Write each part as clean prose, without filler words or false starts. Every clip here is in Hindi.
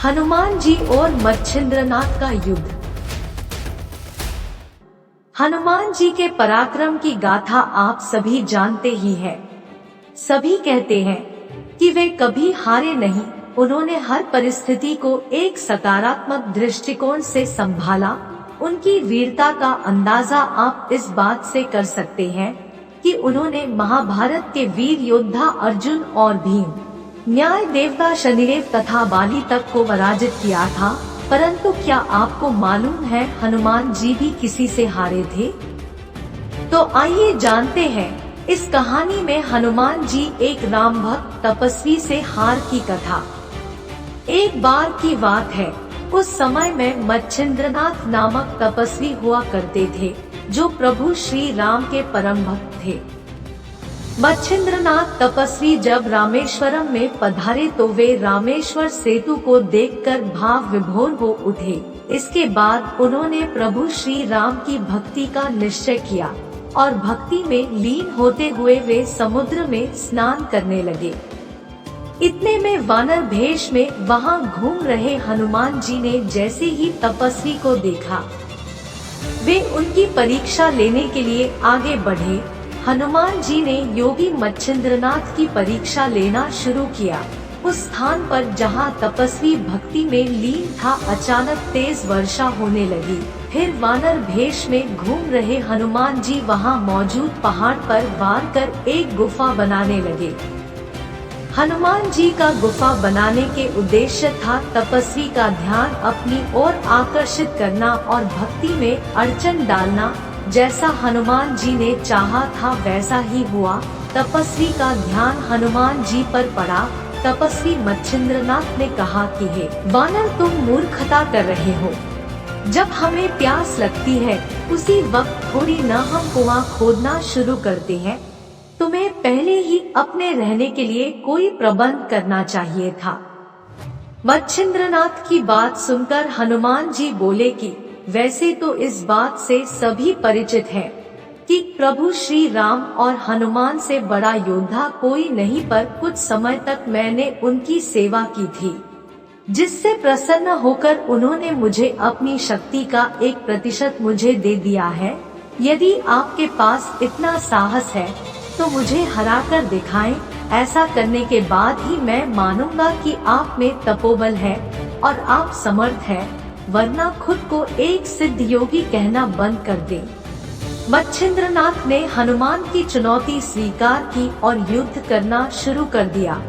हनुमान जी और मच्छिंद्रनाथ का युद्ध। हनुमान जी के पराक्रम की गाथा आप सभी जानते ही हैं। सभी कहते हैं कि वे कभी हारे नहीं। उन्होंने हर परिस्थिति को एक सकारात्मक दृष्टिकोण से संभाला। उनकी वीरता का अंदाजा आप इस बात से कर सकते हैं कि उन्होंने महाभारत के वीर योद्धा अर्जुन और भीम, न्याय देवता शनिदेव तथा बाली तक को पराजित किया था। परंतु क्या आपको मालूम है हनुमान जी भी किसी से हारे थे? तो आइए जानते हैं इस कहानी में हनुमान जी एक राम भक्त तपस्वी से हार की कथा। एक बार की बात है, उस समय में मच्छिंद्रनाथ नामक तपस्वी हुआ करते थे जो प्रभु श्री राम के परम भक्त थे। मच्छिंद्रनाथ तपस्वी जब रामेश्वरम में पधारे तो वे रामेश्वर सेतु को देखकर भाव विभोर हो उठे। इसके बाद उन्होंने प्रभु श्री राम की भक्ति का निश्चय किया और भक्ति में लीन होते हुए वे समुद्र में स्नान करने लगे। इतने में वानर भेष में वहां घूम रहे हनुमान जी ने जैसे ही तपस्वी को देखा, वे उनकी परीक्षा लेने के लिए आगे बढ़े। हनुमान जी ने योगी मच्छिंद्रनाथ की परीक्षा लेना शुरू किया। उस स्थान पर जहां तपस्वी भक्ति में लीन था, अचानक तेज वर्षा होने लगी। फिर वानर भेष में घूम रहे हनुमान जी वहां मौजूद पहाड़ पर वार कर एक गुफा बनाने लगे। हनुमान जी का गुफा बनाने के उद्देश्य था तपस्वी का ध्यान अपनी ओर आकर्षित करना और भक्ति में अड़चन डालना। जैसा हनुमान जी ने चाहा था वैसा ही हुआ। तपस्वी का ध्यान हनुमान जी पर पड़ा। तपस्वी मच्छिंद्रनाथ ने कहा कि हे वानर, तुम मूर्खता कर रहे हो। जब हमें प्यास लगती है उसी वक्त थोड़ी न हम कुआं खोदना शुरू करते हैं। तुम्हें पहले ही अपने रहने के लिए कोई प्रबंध करना चाहिए था। मच्छिंद्रनाथ की बात सुनकर हनुमान जी बोले कि वैसे तो इस बात से सभी परिचित हैं कि प्रभु श्री राम और हनुमान से बड़ा योद्धा कोई नहीं, पर कुछ समय तक मैंने उनकी सेवा की थी, जिससे प्रसन्न होकर उन्होंने मुझे अपनी शक्ति का 1% मुझे दे दिया है। यदि आपके पास इतना साहस है तो मुझे हराकर दिखाएं। ऐसा करने के बाद ही मैं मानूंगा कि आप में तपोबल है और आप समर्थ हैं, वरना खुद को एक सिद्ध योगी कहना बंद कर दें। मच्छिंद्रनाथ ने हनुमान की चुनौती स्वीकार की और युद्ध करना शुरू कर दिया।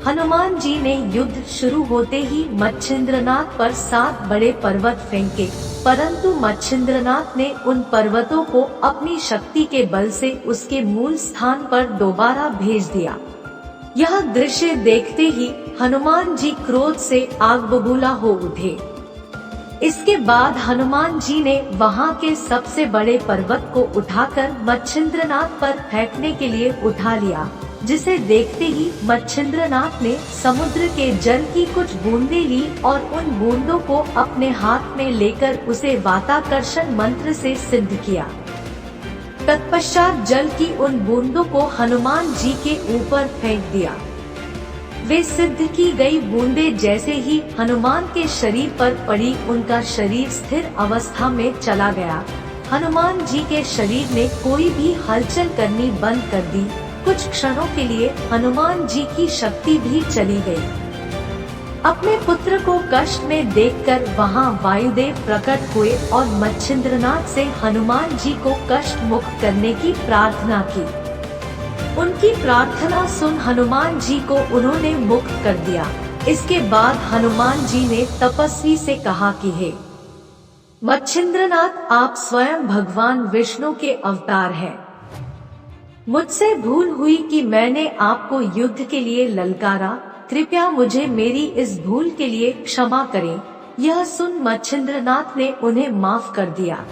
हनुमान जी ने युद्ध शुरू होते ही मच्छिंद्रनाथ पर 7 बड़े पर्वत फेंके, परंतु मच्छिंद्रनाथ ने उन पर्वतों को अपनी शक्ति के बल से उसके मूल स्थान पर दोबारा भेज दिया। यह दृश्य देखते ही हनुमान जी क्रोध से आग बबूला हो उठे। इसके बाद हनुमान जी ने वहां के सबसे बड़े पर्वत को उठाकर मच्छिंद्रनाथ पर फेंकने के लिए उठा लिया, जिसे देखते ही मच्छिंद्रनाथ ने समुद्र के जल की कुछ बूंदें ली और उन बूंदों को अपने हाथ में लेकर उसे वाताकर्षण मंत्र से सिद्ध किया। तत्पश्चात जल की उन बूंदों को हनुमान जी के ऊपर फेंक दिया। वे सिद्ध की गई बूंदें जैसे ही हनुमान के शरीर पर पड़ी, उनका शरीर स्थिर अवस्था में चला गया। हनुमान जी के शरीर ने कोई भी हलचल करनी बंद कर दी। कुछ क्षणों के लिए हनुमान जी की शक्ति भी चली गई। अपने पुत्र को कष्ट में देखकर वहां वायुदेव प्रकट हुए और मच्छिंद्रनाथ से हनुमान जी को कष्ट मुक्त करने की प्रार्थना की। उनकी प्रार्थना सुन हनुमान जी को उन्होंने मुक्त कर दिया। इसके बाद हनुमान जी ने तपस्वी से कहा कि हे मच्छिंद्रनाथ, आप स्वयं भगवान विष्णु के अवतार हैं। मुझसे भूल हुई कि मैंने आपको युद्ध के लिए ललकारा। कृपया मुझे मेरी इस भूल के लिए क्षमा करें। यह सुन मच्छिंद्रनाथ ने उन्हें माफ कर दिया।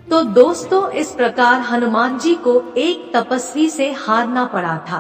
तो दोस्तों, इस प्रकार हनुमान जी को एक तपस्वी से हारना पड़ा था।